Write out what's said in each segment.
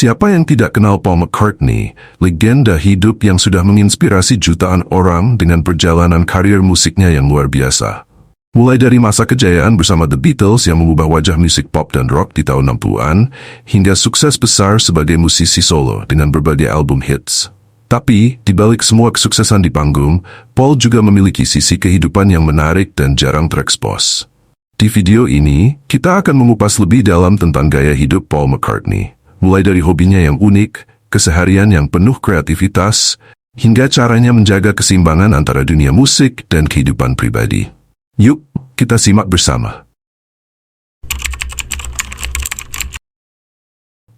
Siapa yang tidak kenal Paul McCartney, legenda hidup yang sudah menginspirasi jutaan orang dengan perjalanan karir musiknya yang luar biasa. Mulai dari masa kejayaan bersama The Beatles yang mengubah wajah musik pop dan rock di tahun 60-an, hingga sukses besar sebagai musisi solo dengan berbagai album hits. Tapi, di balik semua kesuksesan di panggung, Paul juga memiliki sisi kehidupan yang menarik dan jarang terekspos. Di video ini, kita akan mengupas lebih dalam tentang gaya hidup Paul McCartney, mulai dari hobinya yang unik, keseharian yang penuh kreativitas, hingga caranya menjaga keseimbangan antara dunia musik dan kehidupan pribadi. Yuk, kita simak bersama.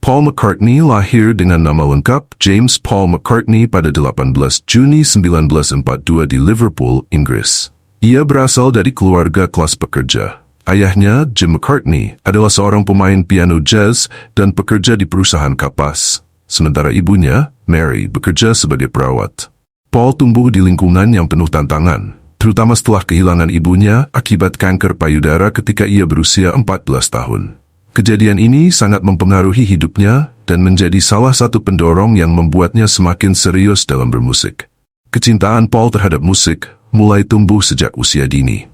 Paul McCartney lahir dengan nama lengkap James Paul McCartney pada 18 Juni 1942 di Liverpool, Inggris. Ia berasal dari keluarga kelas pekerja. Ayahnya, Jim McCartney, adalah seorang pemain piano jazz dan pekerja di perusahaan kapas. Sementara ibunya, Mary, bekerja sebagai perawat. Paul tumbuh di lingkungan yang penuh tantangan, terutama setelah kehilangan ibunya akibat kanker payudara ketika ia berusia 14 tahun. Kejadian ini sangat mempengaruhi hidupnya dan menjadi salah satu pendorong yang membuatnya semakin serius dalam bermusik. Kecintaan Paul terhadap musik mulai tumbuh sejak usia dini.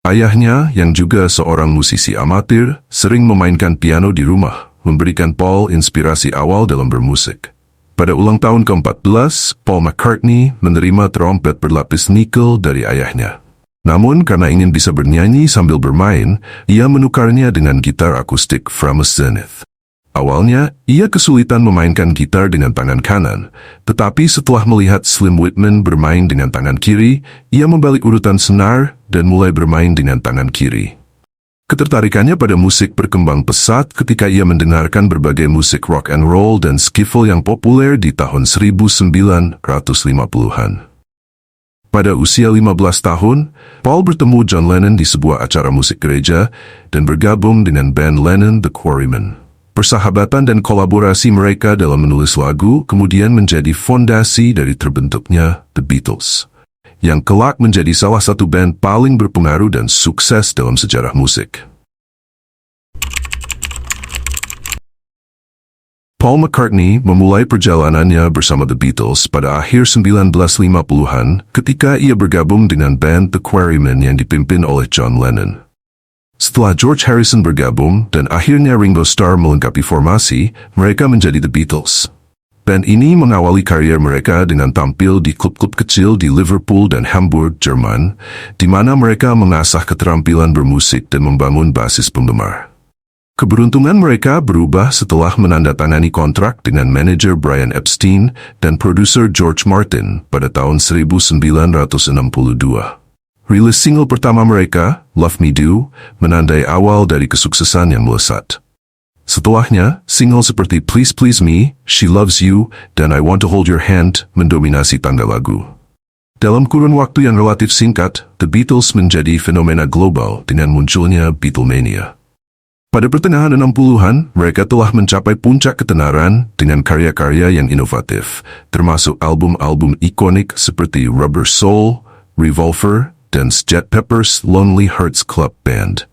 Ayahnya, yang juga seorang musisi amatir, sering memainkan piano di rumah, memberikan Paul inspirasi awal dalam bermusik. Pada ulang tahun ke-14, Paul McCartney menerima trompet berlapis nikel dari ayahnya. Namun, karena ingin bisa bernyanyi sambil bermain, ia menukarnya dengan gitar akustik Framus Zenith. Awalnya, ia kesulitan memainkan gitar dengan tangan kanan, tetapi setelah melihat Slim Whitman bermain dengan tangan kiri, ia membalik urutan senar dan mulai bermain dengan tangan kiri. Ketertarikannya pada musik berkembang pesat ketika ia mendengarkan berbagai musik rock and roll dan skiffle yang populer di tahun 1950-an. Pada usia 15 tahun, Paul bertemu John Lennon di sebuah acara musik gereja dan bergabung dengan band Lennon The Quarrymen. Persahabatan dan kolaborasi mereka dalam menulis lagu kemudian menjadi fondasi dari terbentuknya The Beatles, yang kelak menjadi salah satu band paling berpengaruh dan sukses dalam sejarah musik. Paul McCartney memulai perjalanannya bersama The Beatles pada akhir 1950-an ketika ia bergabung dengan band The Quarrymen yang dipimpin oleh John Lennon. Setelah George Harrison bergabung dan akhirnya Ringo Starr melengkapi formasi, mereka menjadi The Beatles. Band ini mengawali karier mereka dengan tampil di klub-klub kecil di Liverpool dan Hamburg, Jerman, di mana mereka mengasah keterampilan bermusik dan membangun basis penggemar. Keberuntungan mereka berubah setelah menandatangani kontrak dengan manajer Brian Epstein dan produser George Martin pada tahun 1962. Rilis single pertama mereka, Love Me Do, menandai awal dari kesuksesan yang melesat. Setelahnya, single seperti Please Please Me, She Loves You, dan I Want to Hold Your Hand mendominasi tangga lagu. Dalam kurun waktu yang relatif singkat, The Beatles menjadi fenomena global dengan munculnya Beatlemania. Pada pertengahan 60-an, mereka telah mencapai puncak ketenaran dengan karya-karya yang inovatif, termasuk album-album ikonik seperti Rubber Soul, Revolver, dan Sgt. Pepper's Lonely Hearts Club Band.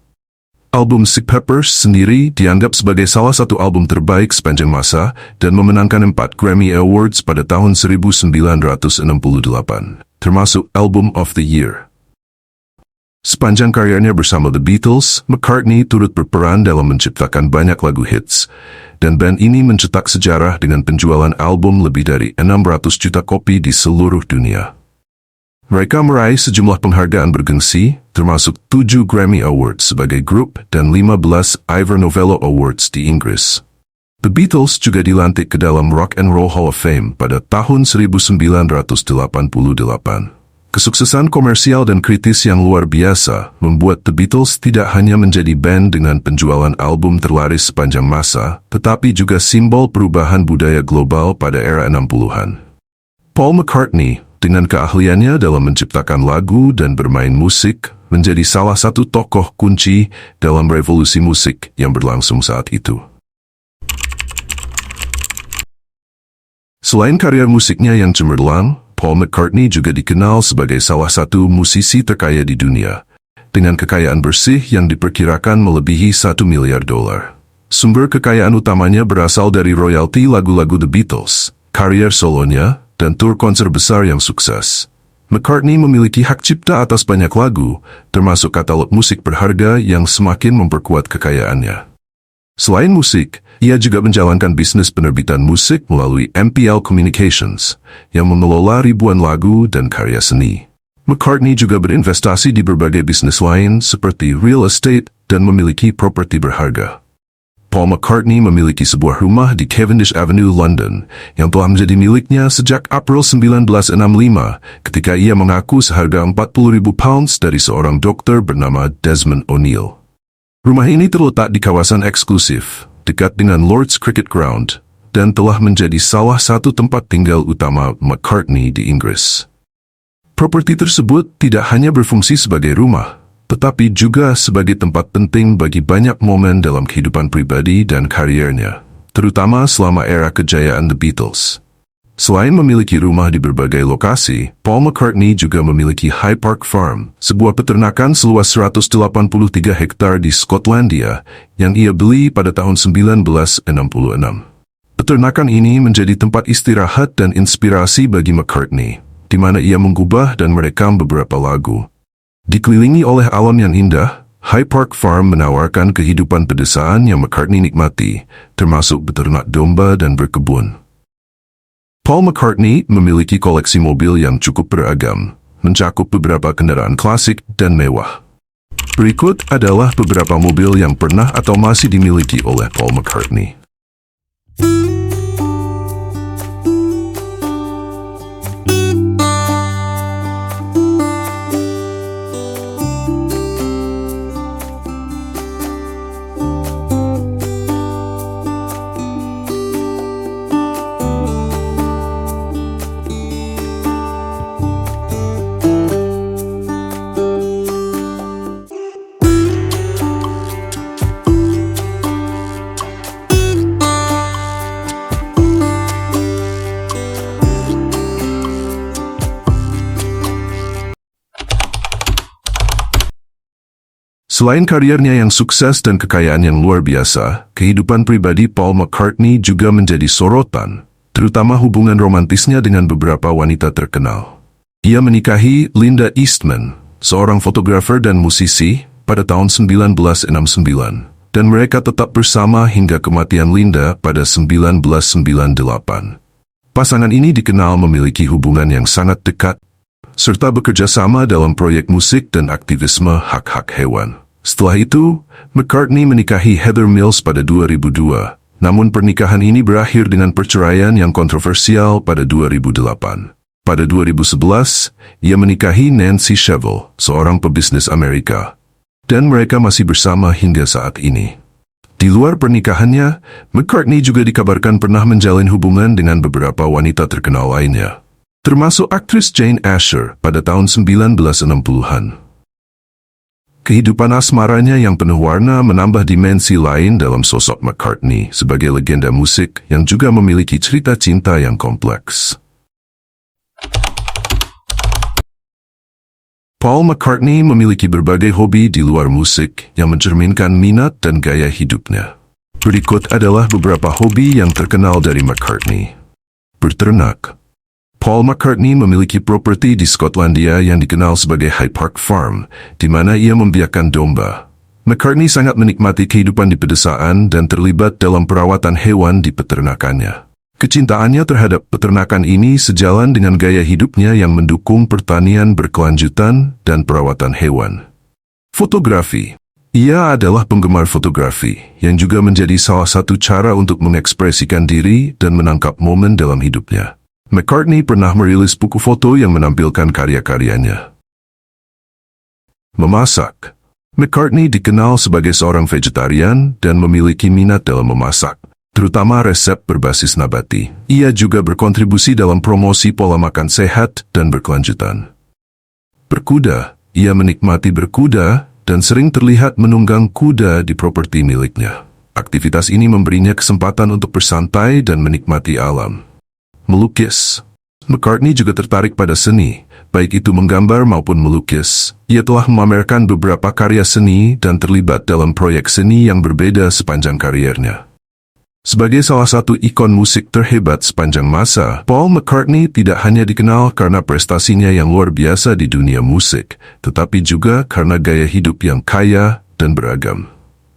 Album Sgt. Pepper's sendiri dianggap sebagai salah satu album terbaik sepanjang masa dan memenangkan 4 Grammy Awards pada tahun 1968, termasuk Album of the Year. Sepanjang karyanya bersama The Beatles, McCartney turut berperan dalam menciptakan banyak lagu hits, dan band ini mencetak sejarah dengan penjualan album lebih dari 600 juta kopi di seluruh dunia. Mereka meraih sejumlah penghargaan bergengsi, termasuk 7 Grammy Awards sebagai grup dan 15 Ivor Novello Awards di Inggris. The Beatles juga dilantik ke dalam Rock and Roll Hall of Fame pada tahun 1988. Kesuksesan komersial dan kritis yang luar biasa membuat The Beatles tidak hanya menjadi band dengan penjualan album terlaris sepanjang masa, tetapi juga simbol perubahan budaya global pada era 60-an. Paul McCartney, dengan keahliannya dalam menciptakan lagu dan bermain musik, menjadi salah satu tokoh kunci dalam revolusi musik yang berlangsung saat itu. Selain karya musiknya yang cemerlang, Paul McCartney juga dikenal sebagai salah satu musisi terkaya di dunia, dengan kekayaan bersih yang diperkirakan melebihi $1 miliar. Sumber kekayaan utamanya berasal dari royalti lagu-lagu The Beatles, karier solonya, dan tur konser besar yang sukses. McCartney memiliki hak cipta atas banyak lagu, termasuk katalog musik berharga yang semakin memperkuat kekayaannya. Selain musik, ia juga menjalankan bisnis penerbitan musik melalui MPL Communications, yang mengelola ribuan lagu dan karya seni. McCartney juga berinvestasi di berbagai bisnis lain seperti real estate dan memiliki properti berharga. Paul McCartney memiliki sebuah rumah di Cavendish Avenue, London, yang telah menjadi miliknya sejak April 1965 ketika ia mengaku seharga £40,000 dari seorang dokter bernama Desmond O'Neill. Rumah ini terletak di kawasan eksklusif, dekat dengan Lord's Cricket Ground, dan telah menjadi salah satu tempat tinggal utama McCartney di Inggris. Properti tersebut tidak hanya berfungsi sebagai rumah, tetapi juga sebagai tempat penting bagi banyak momen dalam kehidupan pribadi dan kariernya, terutama selama era kejayaan The Beatles. Selain memiliki rumah di berbagai lokasi, Paul McCartney juga memiliki High Park Farm, sebuah peternakan seluas 183 hektar di Skotlandia yang ia beli pada tahun 1966. Peternakan ini menjadi tempat istirahat dan inspirasi bagi McCartney, di mana ia mengubah dan merekam beberapa lagu. Dikelilingi oleh alam yang indah, High Park Farm menawarkan kehidupan pedesaan yang McCartney nikmati, termasuk beternak domba dan berkebun. Paul McCartney memiliki koleksi mobil yang cukup beragam, mencakup beberapa kendaraan klasik dan mewah. Berikut adalah beberapa mobil yang pernah atau masih dimiliki oleh Paul McCartney. Selain kariernya yang sukses dan kekayaan yang luar biasa, kehidupan pribadi Paul McCartney juga menjadi sorotan, terutama hubungan romantisnya dengan beberapa wanita terkenal. Ia menikahi Linda Eastman, seorang fotografer dan musisi, pada tahun 1969, dan mereka tetap bersama hingga kematian Linda pada 1998. Pasangan ini dikenal memiliki hubungan yang sangat dekat, serta bekerja sama dalam proyek musik dan aktivisme hak-hak hewan. Setelah itu, McCartney menikahi Heather Mills pada 2002, namun pernikahan ini berakhir dengan perceraian yang kontroversial pada 2008. Pada 2011, ia menikahi Nancy Shevell, seorang pebisnis Amerika, dan mereka masih bersama hingga saat ini. Di luar pernikahannya, McCartney juga dikabarkan pernah menjalin hubungan dengan beberapa wanita terkenal lainnya, termasuk aktris Jane Asher pada tahun 1960-an. Kehidupan asmaranya yang penuh warna menambah dimensi lain dalam sosok McCartney sebagai legenda musik yang juga memiliki cerita cinta yang kompleks. Paul McCartney memiliki berbagai hobi di luar musik yang mencerminkan minat dan gaya hidupnya. Berikut adalah beberapa hobi yang terkenal dari McCartney. Berternak. Paul McCartney memiliki properti di Skotlandia yang dikenal sebagai High Park Farm, di mana ia membiarkan domba. McCartney sangat menikmati kehidupan di pedesaan dan terlibat dalam perawatan hewan di peternakannya. Kecintaannya terhadap peternakan ini sejalan dengan gaya hidupnya yang mendukung pertanian berkelanjutan dan perawatan hewan. Fotografi. Ia adalah penggemar fotografi, yang juga menjadi salah satu cara untuk mengekspresikan diri dan menangkap momen dalam hidupnya. McCartney pernah merilis buku foto yang menampilkan karya-karyanya. Memasak. McCartney dikenal sebagai seorang vegetarian dan memiliki minat dalam memasak, terutama resep berbasis nabati. Ia juga berkontribusi dalam promosi pola makan sehat dan berkelanjutan. Berkuda. Ia menikmati berkuda dan sering terlihat menunggang kuda di properti miliknya. Aktivitas ini memberinya kesempatan untuk bersantai dan menikmati alam. Melukis. McCartney juga tertarik pada seni, baik itu menggambar maupun melukis. Ia telah memamerkan beberapa karya seni dan terlibat dalam proyek seni yang berbeda sepanjang kariernya. Sebagai salah satu ikon musik terhebat sepanjang masa, Paul McCartney tidak hanya dikenal karena prestasinya yang luar biasa di dunia musik, tetapi juga karena gaya hidup yang kaya dan beragam.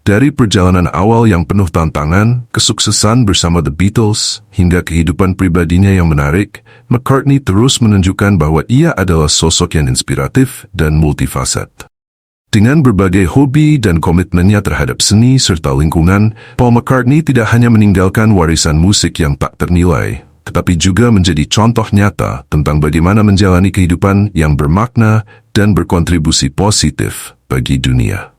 Dari perjalanan awal yang penuh tantangan, kesuksesan bersama The Beatles, hingga kehidupan pribadinya yang menarik, McCartney terus menunjukkan bahwa ia adalah sosok yang inspiratif dan multifaset. Dengan berbagai hobi dan komitmennya terhadap seni serta lingkungan, Paul McCartney tidak hanya meninggalkan warisan musik yang tak ternilai, tetapi juga menjadi contoh nyata tentang bagaimana menjalani kehidupan yang bermakna dan berkontribusi positif bagi dunia.